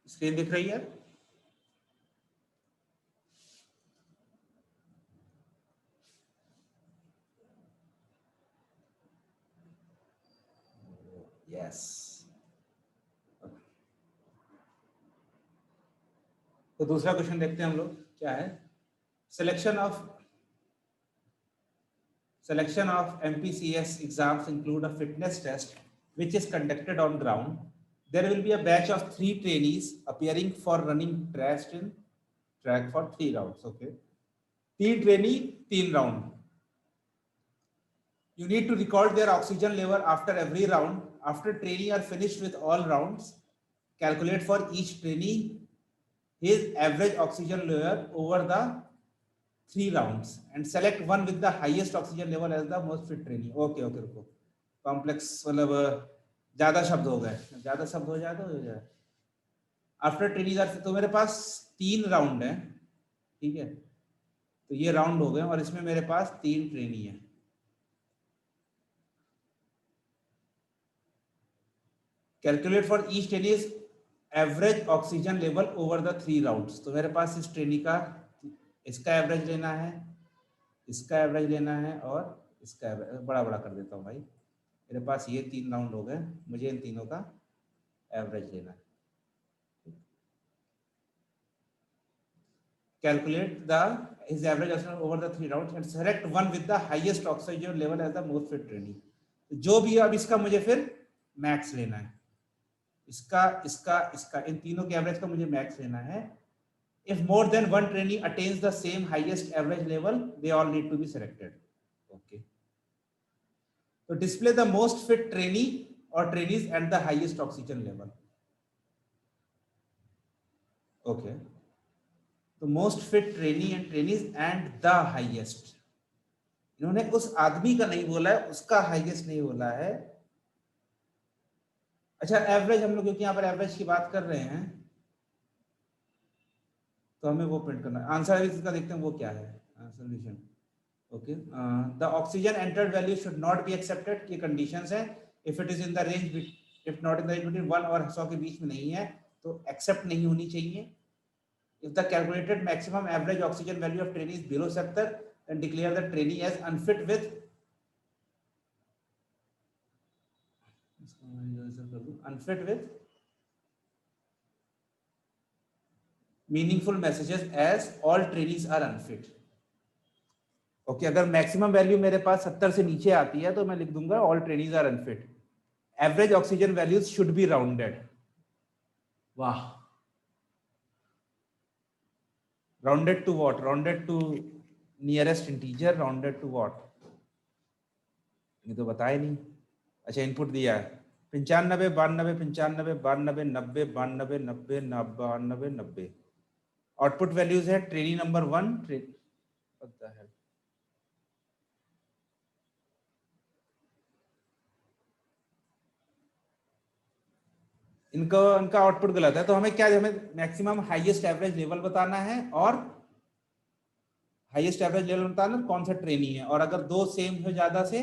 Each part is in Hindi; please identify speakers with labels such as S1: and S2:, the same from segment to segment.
S1: स्क्रीन दिख रही है? यस। तो दूसरा क्वेश्चन देखते हैं हम लोग क्या है। Selection of MPCS exams include a fitness test which is conducted on ground. There will be a batch of 3 trainees appearing for running track for 3 rounds. Okay, 3 trainee, 3 round. You need to record their oxygen level after every round. After trainee are finished with all rounds, calculate for each trainee his average oxygen level over the 3 rounds and select one with the highest oxygen level as the most fit trainee. Okay, रुको, कॉम्प्लेक्स मतलब ज्यादा शब्द हो गए, ज्यादा शब्द हो जाए तो हो जाए। आफ्टर ट्रेनिंग तो मेरे पास 3 राउंड है, ठीक है, तो ये राउंड हो गए और इसमें मेरे पास 3 ट्रेनी है। Calculate for each trainees average oxygen level over the 3 rounds. तो मेरे पास इस ट्रेनी का इसका एवरेज लेना है, इसका एवरेज लेना है और इसका एवरेज, बड़ा बड़ा कर देता हूँ भाई। मेरे पास ये 3 राउंड हो गए, मुझे इन तीनों का एवरेज लेना है। Calculate the his average oxygen over the 3 rounds and select one with the highest oxygen level as the most fit trainee। जो भी, अब इसका मुझे फिर मैक्स लेना है, इसका इसका इसका इन तीनों के एवरेज का मुझे मैक्स लेना है। If more than one trainee attains the same highest average level, they all need to be selected. Okay. So display the most fit trainee or trainees and the highest oxygen level. Okay. तो most fit trainee and trainees and the highest, इन्होंने उस आदमी का नहीं बोला है, उसका हाईएस्ट नहीं बोला है। अच्छा, एवरेज हम लोग क्योंकि यहाँ पर एवरेज की बात कर रहे हैं तो हमें वो प्रिंट करना है। आंसर इसका देखते हैं वो क्या है solution. Okay, the oxygen entered value should not be accepted, ये कंडीशंस है। If it is in the range, if not in the range between 1 और 100 के बीच में नहीं है तो एक्सेप्ट नहीं होनी चाहिए। If the calculated maximum average oxygen value of trainee is below 70, then declare the trainee as unfit with meaningful messages as all trainees are unfit. Okay, अगर मैक्सिमम वैल्यू मेरे पास 70 से नीचे आती है तो मैं लिख दूंगा all trainees are unfit. Average oxygen values should be rounded. वाह, rounded to what? Rounded to nearest integer, rounded to what? ये तो बताया नहीं। अच्छा, इनपुट दिया है 95, 92, 95, 92, 90, 92, 90, 92, 90। आउटपुट वैल्यूज है ट्रेनी नंबर 1, इनका आउटपुट गलत है। तो हमें क्या, हमें मैक्सिमम हाईएस्ट एवरेज लेवल बताना है और हाईएस्ट एवरेज लेवल बताना कौन सा ट्रेनी है, और अगर दो सेम हो ज्यादा से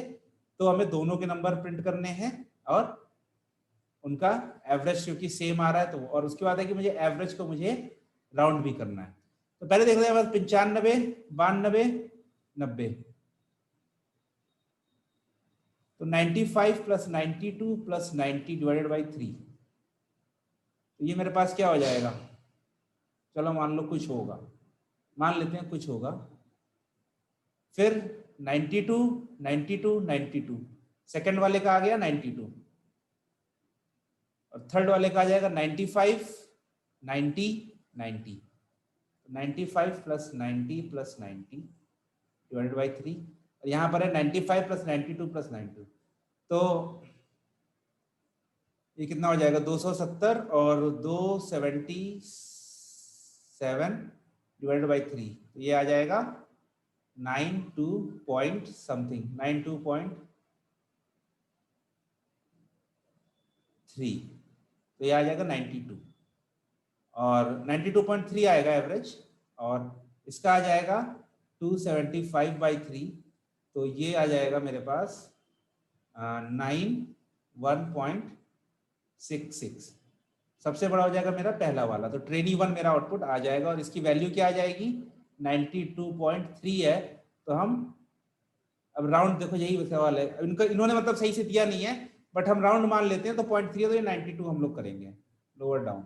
S1: तो हमें दोनों के नंबर प्रिंट करने हैं और उनका एवरेज क्योंकि सेम आ रहा है तो, और उसके बाद है कि मुझे एवरेज को मुझे राउंड भी करना है। तो पहले देख रहे हैं 95, 92, 90। तो 95 प्लस 92 प्लस 90 डिवाइडेड बाई 3, तो ये मेरे पास क्या हो जाएगा? चलो मान लो कुछ होगा, मान लेते हैं कुछ होगा। फिर 92, 92, 92, सेकंड वाले का आ गया 92 और थर्ड वाले का आ जाएगा 95, 90, 90। 95 प्लस 90 प्लस 90 डिवाइडेड बाई 3, और यहाँ पर है 95 प्लस 92 प्लस 92। तो ये कितना हो जाएगा? 270 और 277 डिवाइडेड बाई 3, तो ये आ जाएगा 92 पॉइंट समथिंग, 92.3, तो ये आ जाएगा 92 और 92.3 आएगा एवरेज, और इसका आ जाएगा 275/3, तो ये आ जाएगा मेरे पास 91.66 सबसे बड़ा हो जाएगा मेरा पहला वाला, तो ट्रेनी 1 मेरा आउटपुट आ जाएगा और इसकी वैल्यू क्या आ जाएगी 92.3 है। तो हम अब राउंड, देखो यही सवाल है, इनका इन्होंने मतलब सही से दिया नहीं है, बट हम राउंड मान लेते हैं, तो 0.3 है तो ये 92 हम लोग करेंगे लोअर डाउन।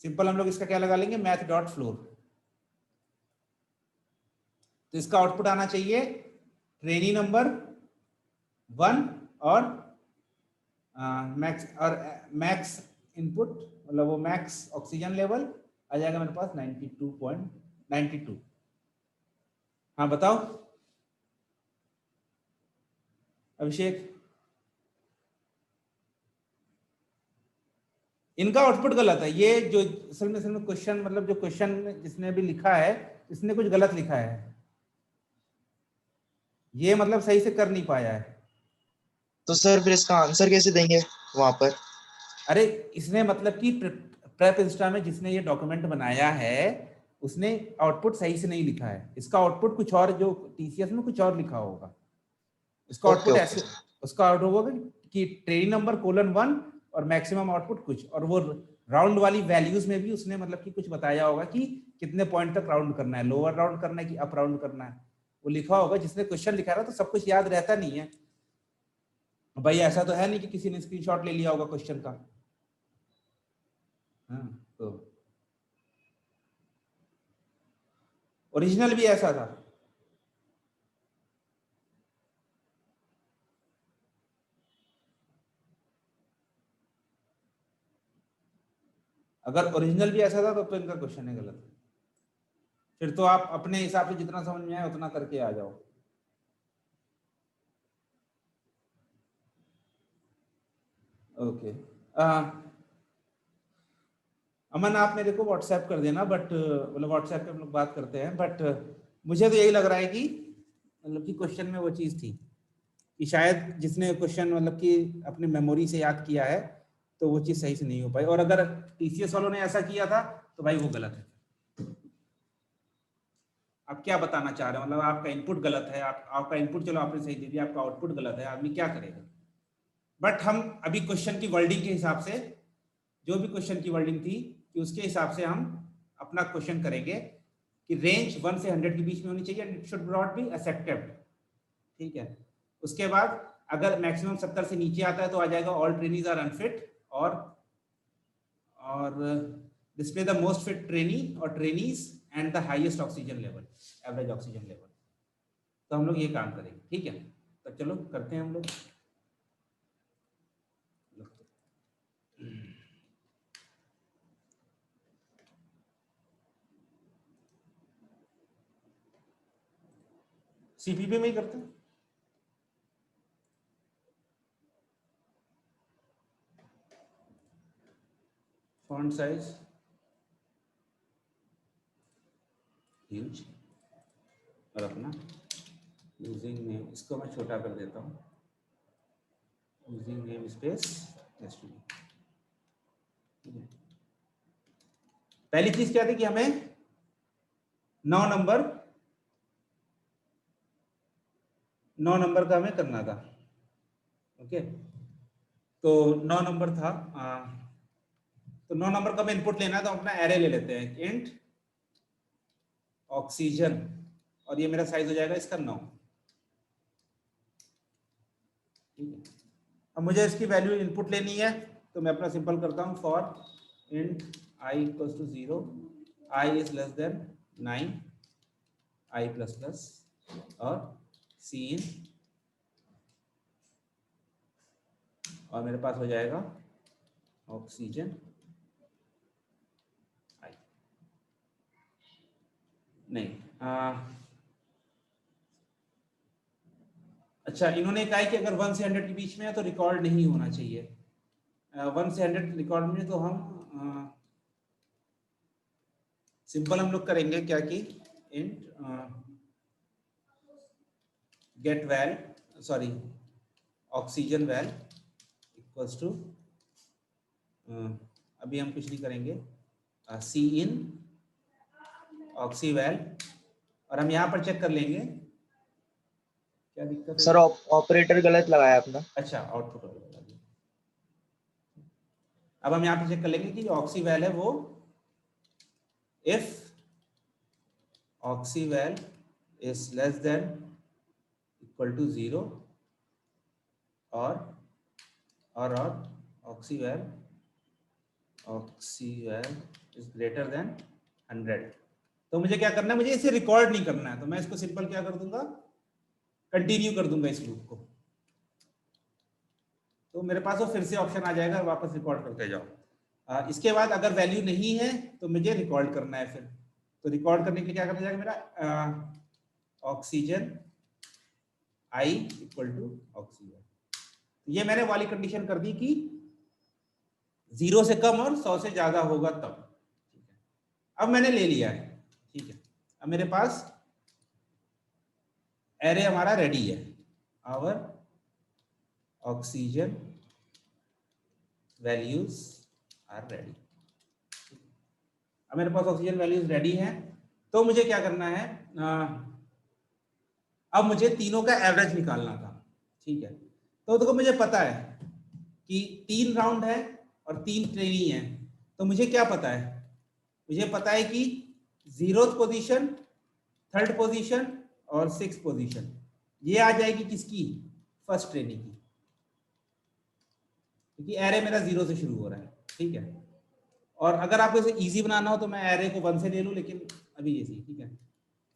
S1: सिंपल हम लोग इसका क्या लगा लेंगे, मैथ डॉट फ्लोर। तो इसका आउटपुट आना चाहिए ट्रेनी नंबर 1 और मैक्स इनपुट, मतलब वो मैक्स ऑक्सीजन लेवल आ जाएगा मेरे पास 92.92। हाँ बताओ अभिषेक। इनका आउटपुट गलत है, ये जो असल में क्वेश्चन, मतलब जो क्वेश्चन जिसने भी लिखा है इसने कुछ गलत लिखा है, ये मतलब सही से कर नहीं पाया है।
S2: तो सर फिर इसका आंसर कैसे देंगे वहां पर?
S1: अरे इसने मतलब कि प्रेप इंस्टा में जिसने ये डॉक्यूमेंट बनाया है उसने आउटपुट सही से नहीं लिखा है, इसका आउटपुट कुछ और, जो टीसीएस में कुछ और लिखा होगा, इसका
S2: ओके
S1: आउटपुट
S2: ओके।
S1: ऐसे, उसका आउटपुट होगा कि ट्रेनिंग नंबर :1 और मैक्सिमम आउटपुट कुछ, और वो राउंड वाली वैल्यूज में भी उसने मतलब कि कुछ बताया होगा कि कितने पॉइंट तक राउंड करना है, लोअर राउंड करना है कि अप राउंड करना है, वो लिखा होगा। जिसने क्वेश्चन लिखा है तो सब कुछ याद रहता नहीं है भाई, ऐसा तो है नहीं कि किसी ने स्क्रीनशॉट ले लिया होगा क्वेश्चन का। हाँ, तो ओरिजिनल भी ऐसा था। अगर ओरिजिनल भी ऐसा था तो इनका क्वेश्चन है गलत। फिर तो आप अपने हिसाब से जितना समझ में आए उतना करके आ जाओ। ओके अमन, आप मेरे को व्हाट्सएप कर देना, बट मतलब व्हाट्सएप पे हम लोग बात करते हैं, बट मुझे तो यही लग रहा है कि मतलब कि क्वेश्चन में वो चीज़ थी कि शायद जिसने क्वेश्चन मतलब कि अपनी मेमोरी से याद किया है तो वो चीज़ सही से नहीं हो पाई, और अगर टीसीएस वालों ने ऐसा किया था तो भाई वो गलत है। आप क्या बताना चाह रहे हो, मतलब आपका इनपुट गलत है, आपका इनपुट चलो आपने सही दे दिया, आपका आउटपुट गलत है, आदमी क्या करेगा। बट हम अभी क्वेश्चन की वर्डिंग के हिसाब से, जो भी क्वेश्चन की वर्डिंग थी कि उसके हिसाब से हम अपना क्वेश्चन करेंगे कि रेंज 1 से 100 के बीच में होनी चाहिए and it should not be accepted, ठीक है। उसके बाद अगर मैक्सिमम 70 से नीचे आता है तो आ जाएगा ऑल ट्रेनीज आर अनफिट, और display the most fit trainee और trainees and the highest oxygen level, average oxygen level. तो हम लोग ये काम करेंगे, ठीक है। तो चलो करते हैं हम लोग। सीपीपी में ही करते हैं। फॉन्ट साइज ह्यूज, और अपना यूजिंग नेम, इसको मैं छोटा कर देता हूँ, यूजिंग नेम स्पेस एसटीडी। पहली चीज क्या थी कि हमें 9 नंबर का हमें करना था, ओके। तो 9 नंबर था, तो 9 नंबर का हमें इनपुट लेना है, तो अपना एरे ले लेते हैं, इंट ऑक्सीजन, और ये मेरा साइज हो जाएगा इसका 9, ठीक है। अब मुझे इसकी वैल्यू इनपुट लेनी है, तो मैं अपना सिंपल करता हूँ, for int I equals to 0, I is less than 9, I plus plus, और सी इन, और मेरे पास हो जाएगा ऑक्सीजन आई, नहीं अच्छा, इन्होंने कहा है कि अगर 1 से 100 के बीच में है तो रिकॉर्ड नहीं होना चाहिए। 1 से 100 रिकॉर्ड में, तो हम सिंपल हम लोग करेंगे क्या कि int get val, sorry oxygen val equals to, अभी हम कुछ नहीं करेंगे, सी इन ऑक्सी वैल, और हम यहाँ पर चेक कर लेंगे क्या दिक्कत है
S2: सर ऑपरेटर गलत लगाया आपने।
S1: अच्छा आउटपुट, अब हम यहाँ पे चेक कर लेंगे कि जो ऑक्सीवैल है वो if oxyval is less than equal to 0 और ऑक्सीवैल इज ग्रेटर देन 100। तो मुझे क्या करना है, मुझे इसे रिकॉर्ड नहीं करना है, तो मैं इसको सिंपल क्या कर दूंगा, कंटिन्यू कर दूंगा इस लूप को। तो मेरे पास वो फिर से ऑप्शन आ जाएगा, वापस रिकॉर्ड करते जाओ। इसके बाद अगर वैल्यू नहीं है तो मुझे रिकॉर्ड करना है फिर। तो रिकॉर्ड करने के लिए क्या करना जाएगा, मेरा oxygen I equal to oxygen. ये मैंने वाली कंडीशन कर दी कि 0 से कम और 100 से ज्यादा होगा तब। ठीक है, अब मैंने ले लिया है। ठीक है, अब मेरे पास एरे हमारा रेडी है, our oxygen values are ready. अब मेरे पास ऑक्सीजन वैल्यूज रेडी हैं, तो मुझे क्या करना है, अब मुझे तीनों का एवरेज निकालना था। ठीक है, तो देखो मुझे पता है कि 3 राउंड है और 3 ट्रेनी है, तो मुझे क्या पता है, मुझे पता है कि 0th पोजीशन, 3rd पोजीशन और 6th पोजीशन ये आ जाएगी किसकी, फर्स्ट ट्रेनी की, क्योंकि एरे मेरा 0 से शुरू हो रहा है। ठीक है, और अगर आपको इसे इजी बनाना हो तो मैं एरे को 1 से ले लूं, लेकिन अभी ये सही। ठीक है,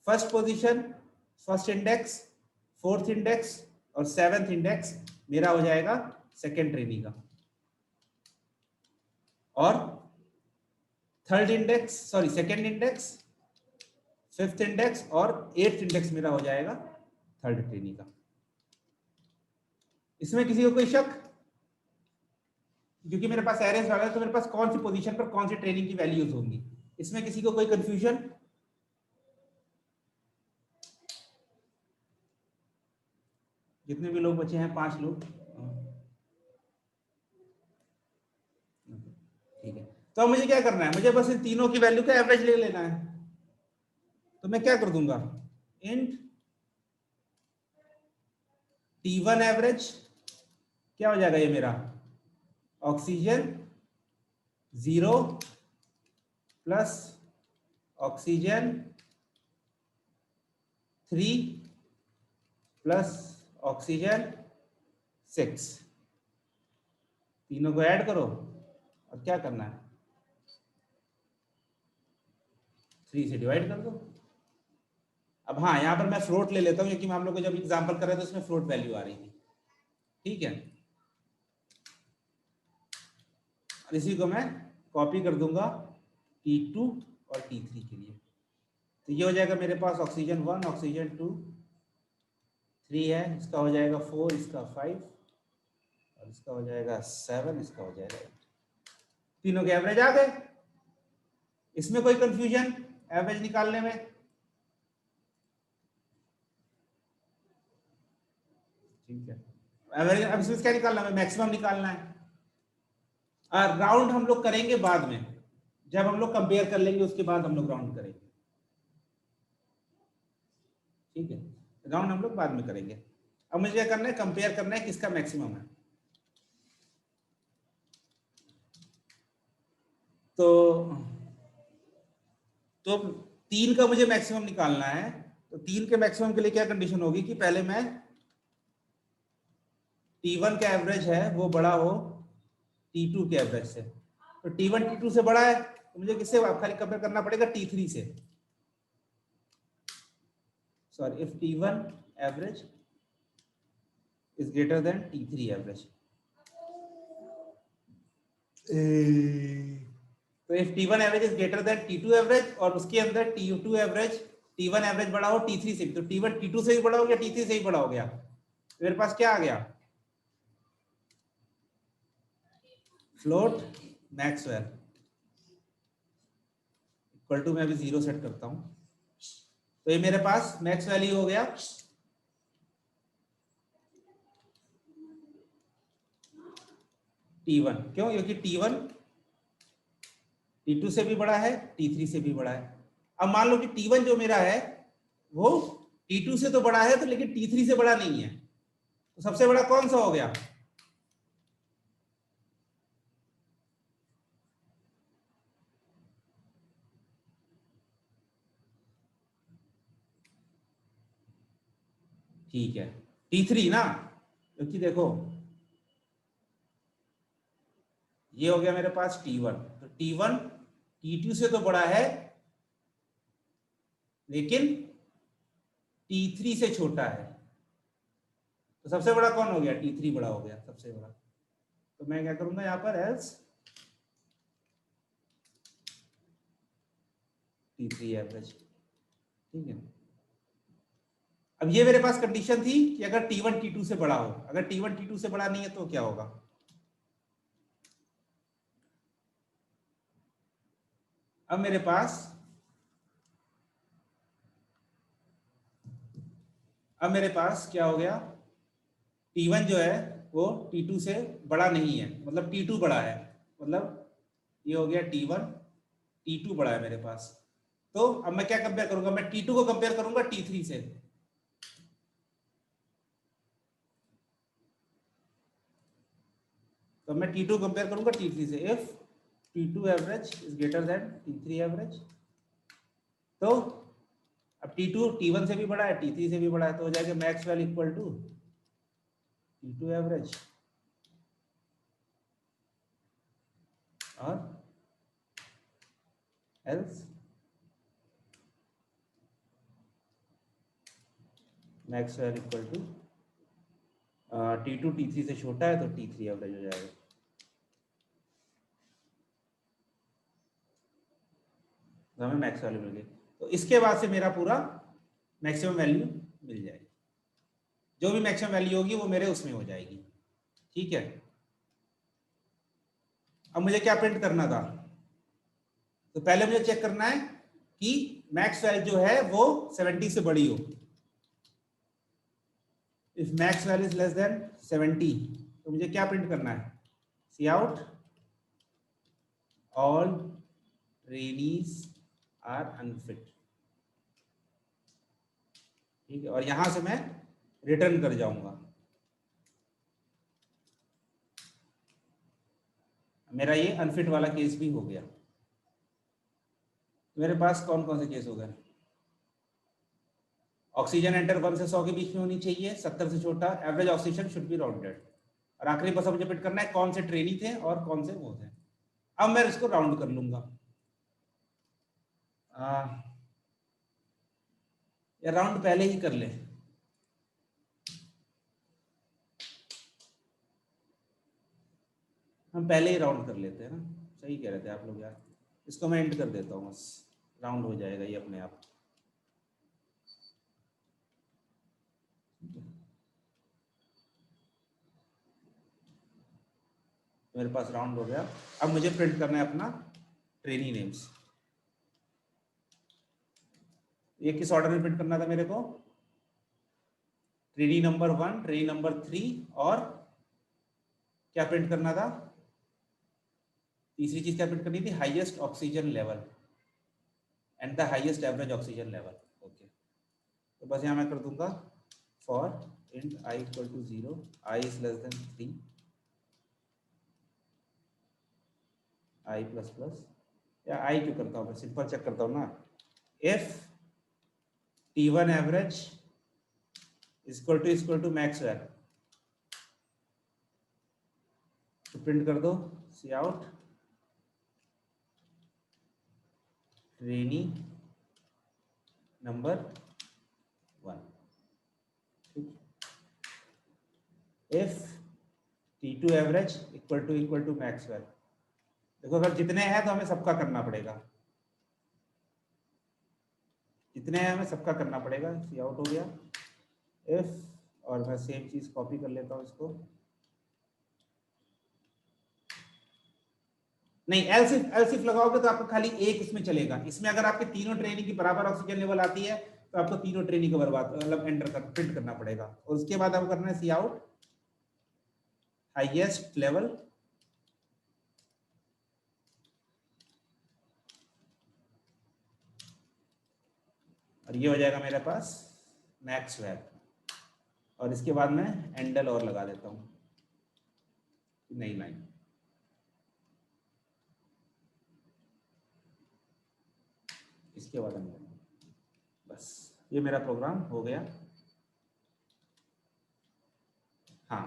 S1: first position, first index, 4th index और 7th इंडेक्स मेरा हो जाएगा सेकेंड ट्रेनी का, और 3rd index, sorry 2nd index, 5th index और 8th इंडेक्स मेरा हो जाएगा 3rd ट्रेनी का। इसमें किसी को कोई शक, क्योंकि मेरे पास एरेस वाला है तो मेरे पास कौन सी पोजीशन पर कौन सी ट्रेनिंग की वैल्यूज होंगी, इसमें किसी को कोई कंफ्यूजन? जितने भी लोग बचे हैं 5 लोग। ठीक है, तो अब मुझे क्या करना है, मुझे बस इन तीनों की वैल्यू का एवरेज ले लेना है। तो मैं क्या कर दूंगा, इंट T1 एवरेज क्या हो जाएगा, ये मेरा oxygen 0 plus oxygen 3 plus oxygen 6, तीनों को ऐड करो और क्या करना है, 3 से डिवाइड कर दो। अब हाँ, यहाँ पर मैं फ्लोट ले लेता हूँ, क्योंकि हम लोग को जब एग्जांपल कर रहे थे तो उसमें फ्लोट वैल्यू आ रही थी। ठीक है, और इसी को मैं कॉपी कर दूंगा T2 और T3 के लिए। तो ये हो जाएगा मेरे पास ऑक्सीजन 1, ऑक्सीजन 2, 3 है, इसका हो जाएगा 4, इसका 5 और इसका हो जाएगा 7, इसका हो जाएगा 8। तीनों के एवरेज आ गए। इसमें कोई कंफ्यूजन एवरेज निकालने में? ठीक है, एवरेज अब इसमें क्या निकालना है, मैक्सिमम निकालना है। राउंड हम लोग करेंगे बाद में, जब हम लोग कंपेयर कर लेंगे उसके बाद हम लोग राउंड करेंगे। ठीक है, राउंड हम लोग बाद में करेंगे। अब मुझे क्या करना है, कंपेयर करना है किसका मैक्सिमम है। तो 3 का मुझे मैक्सिमम निकालना है। तो 3 के मैक्सिमम के लिए क्या कंडीशन होगी कि पहले मैं T1 का एवरेज है वो बड़ा हो T2 के एवरेज से। तो T1 T2 से बड़ा है तो मुझे किससे खाली कंपेयर करना पड़ेगा, T3 से। Sorry, if T1 average is greater than T3 average. तो if T1 average is greater than T2 average, और उसके अंदर T2 एवरेज, T1 एवरेज बड़ा हो T3 से भी, तो T1 T2 से भी बड़ा हो गया, T3 से भी बड़ा हो गया। तो मेरे पास क्या आ गया, फ्लोट मैक्सवेल इक्वल टू, मैं अभी 0 सेट करता हूं। तो ये मेरे पास मैक्स वैल्यू हो गया T1। क्यों, क्योंकि T1 T2 से भी बड़ा है, T3 से भी बड़ा है। अब मान लो कि T1 जो मेरा है वो T2 से तो बड़ा है, तो लेकिन T3 से बड़ा नहीं है। तो सबसे बड़ा कौन सा हो गया, ठीक है, T3 ना, क्योंकि देखो ये हो गया मेरे पास T1, तो T1 T2 से तो बड़ा है लेकिन T3 से छोटा है, तो सबसे बड़ा कौन हो गया? T3 बड़ा हो गया सबसे बड़ा। तो मैं क्या करूंगा यहाँ पर, एल्स T3 एवरेज। ठीक है, अब ये मेरे पास कंडीशन थी कि अगर T1 T2 से बड़ा हो, अगर T1 T2 से बड़ा नहीं है तो क्या होगा? अब मेरे पास क्या हो गया, T1 जो है वो T2 से बड़ा नहीं है, मतलब T2 बड़ा है, मतलब ये हो गया T1, T2 बड़ा है मेरे पास। तो अब मैं क्या कंपेयर करूंगा? मैं T2 को कंपेयर करूंगा T3 से। तो मैं T2 कंपेयर करूंगा T3 से। If T2 average is greater than T3 average, तो अब T2 T1 से भी बड़ा है, T3 से भी बड़ा है, तो हो जाएगा maxval equal to T2 average और else maxval equal to T2 T3 से छोटा है तो T3 एवरेज हो जाएगा। तो हमें मैक्स वैल्यू मिल गई, तो इसके बाद से मेरा पूरा मैक्सिमम वैल्यू मिल जाएगी, जो भी मैक्सिमम वैल्यू होगी वो मेरे उसमें हो जाएगी। ठीक है, अब मुझे क्या प्रिंट करना था? तो पहले मुझे चेक करना है कि मैक्स वैल्यू जो है वो 70 से बड़ी हो। If max value is less than 70, तो मुझे क्या प्रिंट करना है? Cout all trainees are unfit. ठीक है, और यहां से मैं रिटर्न कर जाऊंगा। मेरा ये अनफिट वाला केस भी हो गया। मेरे पास कौन कौन से केस हो गए? ऑक्सीजन एंटर 1 से 100 के बीच में होनी चाहिए, 70 से छोटा, average oxygen should be rounded, और आखिरी बस मुझे पिट करना है कौन से ट्रेनी थे और कौन से वो थे। अब मैं इसको राउंड कर लूंगा, या राउंड पहले ही कर ले। हम पहले ही राउंड कर लेते हैं ना, सही कह रहे थे आप लोग यार। इसको मैं एंड कर देता हूँ, बस राउंड हो जाएगा ये अपने आप। मेरे पास राउंड हो गया। अब मुझे प्रिंट करना है अपना ट्रेनी नेम्स। ये किस ऑर्डर में प्रिंट करना था मेरे को? ट्रेनी नंबर 1, ट्रेनी नंबर 3, और क्या प्रिंट करना था? तीसरी चीज क्या प्रिंट करनी थी? Highest oxygen level and the highest average oxygen level. Okay, तो बस यहाँ मैं कर दूंगा for int i equal to 0, i is less than 3, i plus plus, या i क्यों करता हूँ मैं, सिंपल चेक करता हूँ ना। If T1 average equal to max value, तो प्रिंट कर दो सी आउट ट्रेनी नंबर 1। ठीक, if T2 average equal to max value. देखो अगर जितने हैं तो हमें सबका करना पड़ेगा, जितने हैं हमें सबका करना पड़ेगा। सी आउट हो गया इफ, और मैं सेम चीज कॉपी कर लेता हूँ इसको। नहीं, एल्स इफ लगाओगे तो आपको खाली एक इसमें चलेगा। इसमें अगर आपके तीनों ट्रेनी की बराबर ऑक्सीजन लेवल आती है तो आपको तीनों ट्रेनी को बर्बाद मतलब एंटर कर प्रिंट करना पड़ेगा, और उसके बाद आपको करना है सी आउट हाईएस्ट लेवल और ये हो जाएगा मेरे पास मैक्स वैल्यू, और इसके बाद मैं एंडल और लगा देता हूँ नई लाइन। इसके बाद हम बस ये मेरा प्रोग्राम हो गया। हाँ,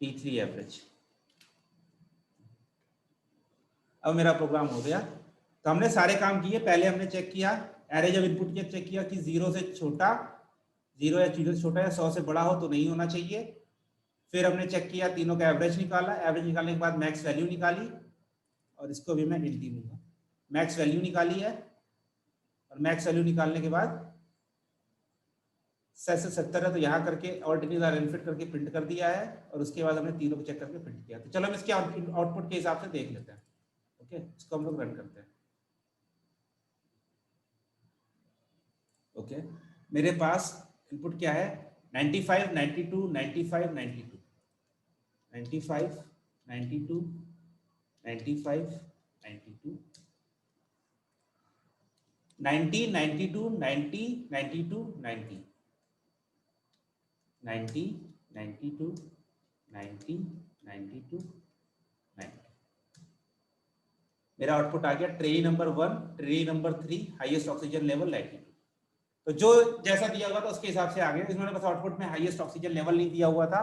S1: T3 एवरेज। अब मेरा प्रोग्राम हो गया। तो हमने सारे काम किए। पहले हमने चेक किया एरे जब इनपुट किया, चेक किया कि 0 से छोटा, 0 या 0 से छोटा या 100 से बड़ा हो तो नहीं होना चाहिए। फिर हमने चेक किया, तीनों का एवरेज निकाला। एवरेज निकालने के बाद मैक्स वैल्यू निकाली, और इसको भी मैं int दूंगा। मैक्स वैल्यू निकाली है, और मैक्स वैल्यू निकालने के बाद 60 से 70 है तो यहाँ करके और इनफिट करके प्रिंट कर दिया है, और उसके बाद हमने तीनों को चेक करके प्रिंट किया। तो चलो हम इसके आउटपुट के हिसाब से देख लेते हैं। ओके, इसको हम लोग रन करते हैं। ओके, मेरे पास इनपुट क्या है, 95, 92, 95, 92, 95, 92, 95, 92, 90, 92, 90, 92, 90, 90, 92, 90, 92, 90। मेरा आउटपुट आ गया trainee number 1, trainee number 3, highest oxygen level 92। तो जो जैसा दिया हुआ था उसके हिसाब से आ गया। इन्होंने बस आउटपुट में हाईएस्ट ऑक्सीजन लेवल नहीं दिया हुआ था,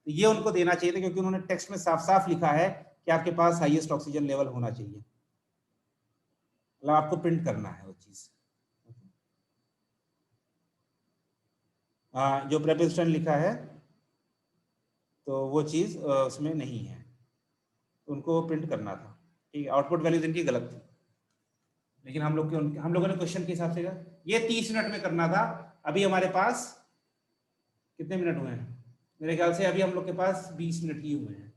S1: तो ये उनको देना चाहिए था, क्योंकि उन्होंने टेक्स्ट में साफ साफ लिखा है कि आपके पास हाईएस्ट ऑक्सीजन लेवल होना चाहिए, मतलब आपको प्रिंट करना है वो चीज। जो प्रेपोजिशन लिखा है तो वो चीज उसमें नहीं है, उनको प्रिंट करना था। ठीक है, आउटपुट वैल्यूज इनकी गलत थी, लेकिन हम लोगों ने क्वेश्चन के हिसाब से ये 30 मिनट में करना था। अभी हमारे पास कितने मिनट हुए हैं, मेरे ख्याल से अभी हम लोग के पास 20 मिनट ही हुए हैं,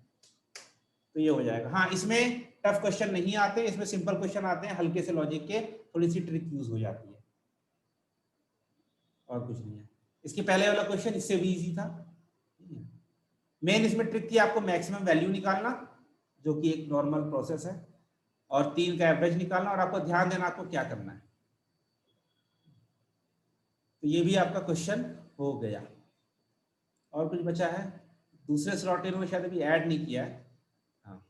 S1: तो ये हो जाएगा। हाँ, इसमें टफ क्वेश्चन नहीं आते, इसमें सिंपल क्वेश्चन आते हैं, हल्के से लॉजिक के, थोड़ी सी ट्रिक यूज हो जाती है, और कुछ नहीं है। इसके पहले वाला क्वेश्चन इससे भी इजी था। मेन इसमें ट्रिक थी आपको मैक्सिमम वैल्यू निकालना, जो कि एक नॉर्मल प्रोसेस है, और 3 का एवरेज निकालना, और आपको ध्यान देना आपको क्या करना है। तो ये भी आपका क्वेश्चन हो गया। और कुछ बचा है, दूसरे स्लॉट इन्होंने शायद अभी ऐड नहीं किया है। हाँ,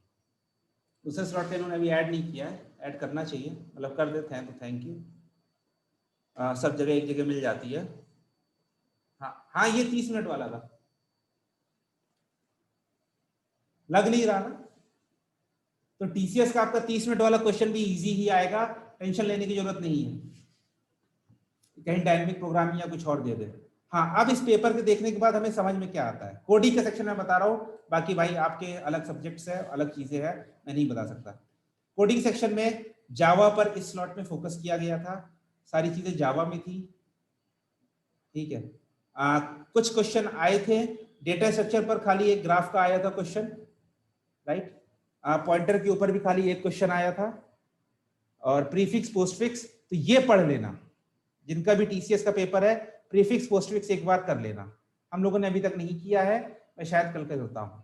S1: दूसरे स्लॉट पे इन्होंने अभी ऐड नहीं किया है, ऐड करना चाहिए, मतलब कर देते हैं तो थैंक यू। सब जगह एक जगह मिल जाती है। हाँ हाँ, ये 30 मिनट वाला था, लग नहीं रहा ना, तो टीसीएस का आपका 30 मिनट वाला क्वेश्चन भी इजी ही आएगा, टेंशन लेने की जरूरत नहीं है, कहीं डायनेमिक प्रोग्रामिंग या कुछ और दे दे। हाँ, अब इस पेपर के देखने के बाद हमें समझ में क्या आता है। कोडिंग के सेक्शन में बता रहा हूँ, बाकी भाई आपके अलग सब्जेक्ट्स है, अलग चीजें हैं, मैं नहीं बता सकता। कोडिंग सेक्शन में जावा पर इस स्लॉट में फोकस किया गया था, सारी चीजें जावा में थी। ठीक है, कुछ क्वेश्चन आए थे डेटा स्ट्रक्चर पर, खाली एक ग्राफ का आया था क्वेश्चन, राइट। पॉइंटर के ऊपर भी खाली एक क्वेश्चन आया था, और प्रीफिक्स पोस्टफिक्स तो ये पढ़ लेना, जिनका भी टीसीएस का पेपर है प्रीफिक्स पोस्टफिक्स एक बार कर लेना। हम लोगों ने अभी तक नहीं किया है, मैं शायद कल करता हूं।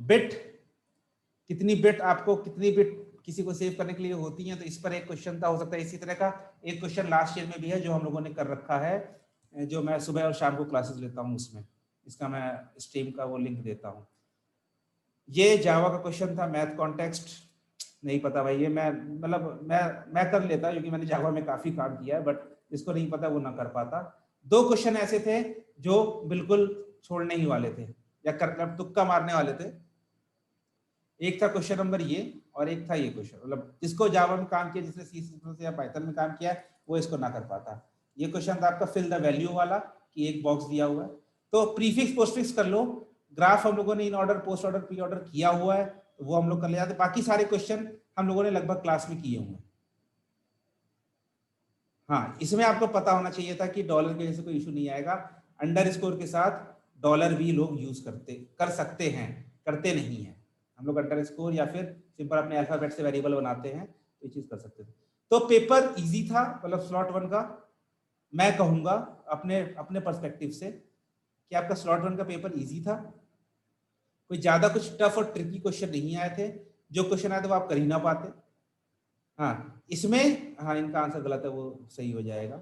S1: बिट, कितनी बिट आपको, कितनी बिट किसी को सेव करने के लिए होती है, तो इस पर एक क्वेश्चन था, हो सकता है इसी तरह का एक क्वेश्चन लास्ट ईयर में भी है, जो हम लोगों ने कर रखा है, जो मैं सुबह और शाम को क्लासेस लेता हूं उसमें, इसका मैं स्ट्रीम का वो लिंक देता हूं। ये जावा का क्वेश्चन था, मैथ कॉन्टेक्स्ट, नहीं पता भाई, ये मैं कर लेता, क्योंकि मैंने जावा में काफी काम किया है, बट जिसको नहीं पता वो ना कर पाता। 2 क्वेश्चन ऐसे थे जो बिल्कुल छोड़ने ही वाले थे, या कर तुक्का मारने वाले थे। एक था क्वेश्चन नंबर ये, और एक था ये क्वेश्चन, मतलब जिसको जावा में काम किया, जिसने सी या पाइथन में काम किया, वो इसको ना कर पाता। ये क्वेश्चन था आपका फिल द वैल्यू वाला, कि एक बॉक्स दिया हुआ है, तो प्रीफिक्स पोस्टफिक्स कर लो। ग्राफ हम लोगों ने in order, post order, pre order किया हुआ है, तो वो हम लोग कर ले जाते। बाकी सारे क्वेश्चन हम लोगों ने लगभग क्लास में किए हुए। हाँ, इसमें आपको पता होना चाहिए था कि डॉलर के जैसे कोई इशू नहीं आएगा, अंडरस्कोर के साथ डॉलर भी लोग यूज कर सकते हैं, करते नहीं है। हम लोग अंडरस्कोर या फिर सिंपल अपने अल्फाबेट से वेरिएबल बनाते हैं, तो ये चीज कर सकते थे। तो पेपर इजी था, मतलब स्लॉट 1 का मैं कहूंगा अपने अपने पर्सपेक्टिव से कि आपका स्लॉट 1 का पेपर इजी था। कोई ज्यादा कुछ टफ और ट्रिकी क्वेश्चन नहीं आए थे, जो क्वेश्चन आए थे वो आप कर ही ना पाते। हाँ, इसमें हाँ इनका आंसर गलत है, वो सही हो जाएगा।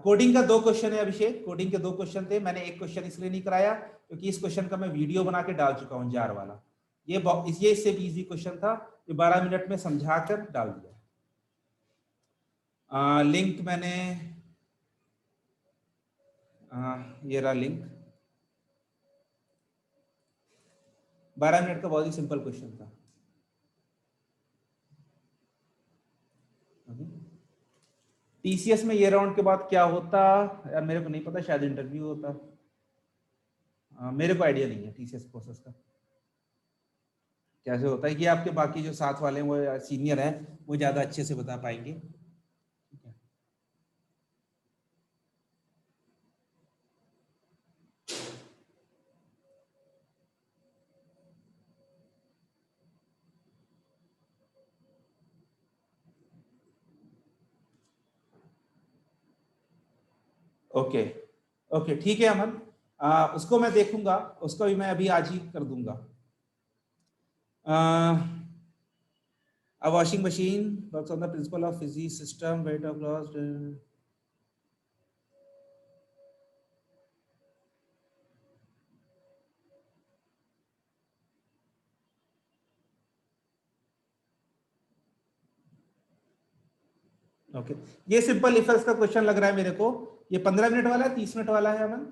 S1: कोडिंग का 2 क्वेश्चन है अभिषेक, कोडिंग के 2 क्वेश्चन थे, मैंने एक क्वेश्चन इसलिए नहीं कराया क्योंकि इस क्वेश्चन का मैं वीडियो बना के डाल चुका हूँ, जार वाला। ये इससे भी इजी क्वेश्चन था, ये 12 मिनट में समझा कर डाल दिया। लिंक मैंने ये रहा लिंक। 12 मिनट का बहुत ही सिंपल क्वेश्चन था। टीसीएस में ये राउंड के बाद क्या होता यार, मेरे को नहीं पता, शायद इंटरव्यू होता। मेरे को आइडिया नहीं है टीसीएस प्रोसेस का कैसे होता है। ये आपके बाकी जो साथ वाले हैं वो सीनियर हैं, वो ज्यादा अच्छे से बता पाएंगे। ठीक है, ओके ओके ठीक है अमन, उसको मैं देखूंगा, उसको भी मैं अभी आज ही कर दूंगा। A washing machine works on the principle of physics system, weight of loss. Okay, ये सिंपल इफर्स का क्वेश्चन लग रहा है मेरे को। ये 15 मिनट वाला है, 30 मिनट वाला है अमन?